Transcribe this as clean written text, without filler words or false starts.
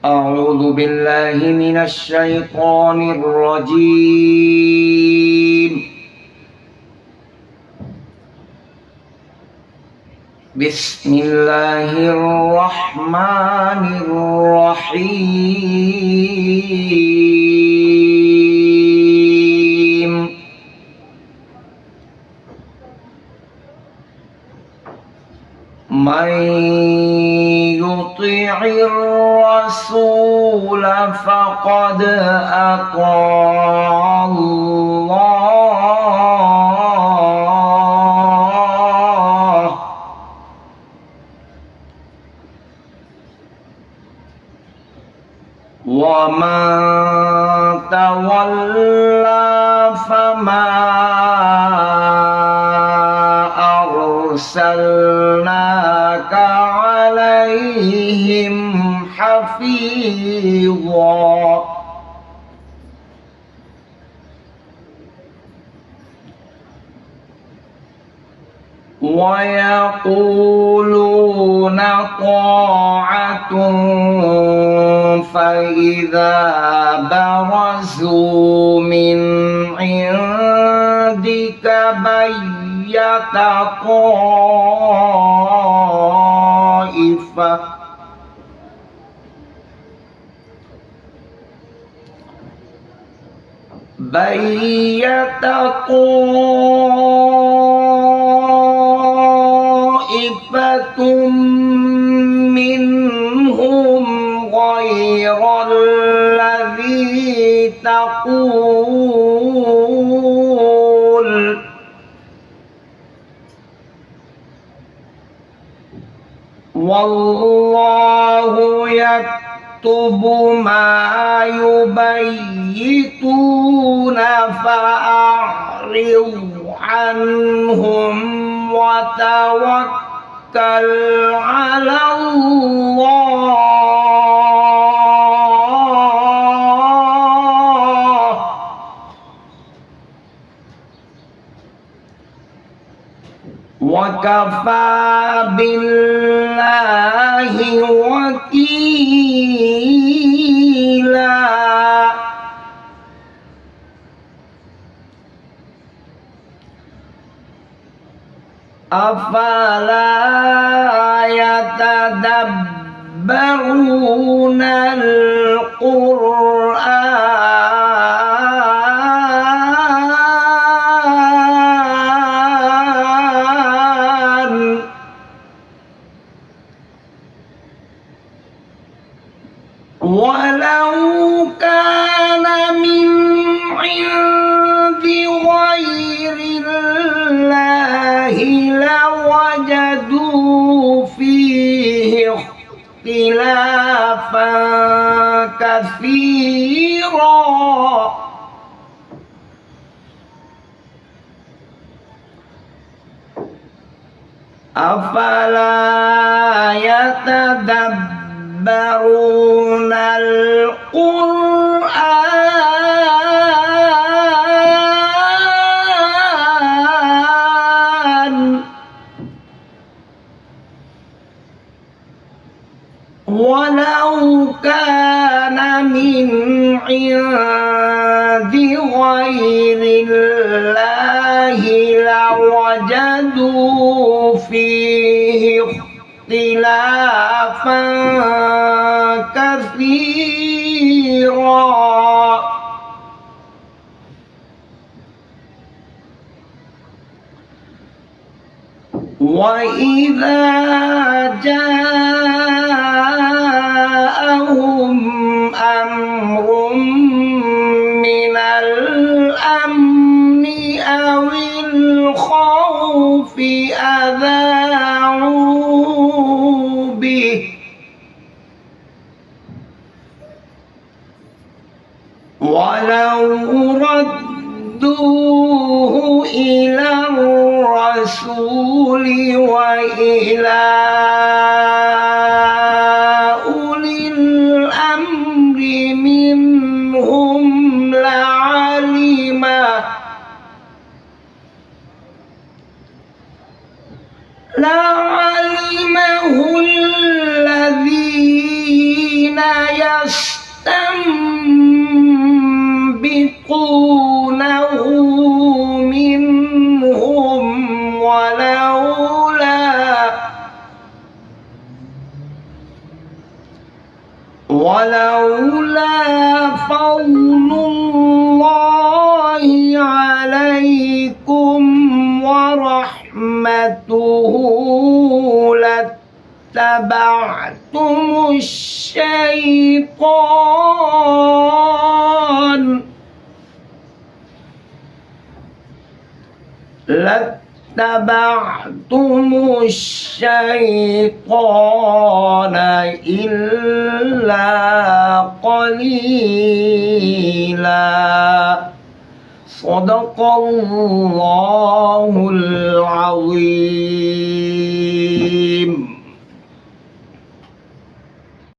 أعوذ بالله من الشيطان الرجيم. بسم الله الرحمن الرحيم. من يطع الرسول فقد أطاع الله، ومن تولى فما أرسلناك عليهم حفيظا. ويقولون طاعة فإذا برزوا من عندك بيت طائفة منهم غير الذي تقول، والله يكتب ما يبيتون، فأعرض عنهم وتوكل على الله، وكفى بالله وكيلا. أفلا يتدبرون القرآن ولو كان من عند غير الله لوجدوا فيه اختلافا كثيرا. أفلا يتدبرون القرآن ولو كان من عند غير الله لوجدوا فيه اختلافا كثيرا. وإذا جاءهم أمر من الأمن أو الخوف أذاعوا به، ولو ردوه إلى الرسول وإلى أولي الأمر منهم لعلمه الذين يستنبطونه منهم ولولا فضل الله عليكم ورحمته لاتبعتم الشيطان إلا قليلا. صدق الله العظيم.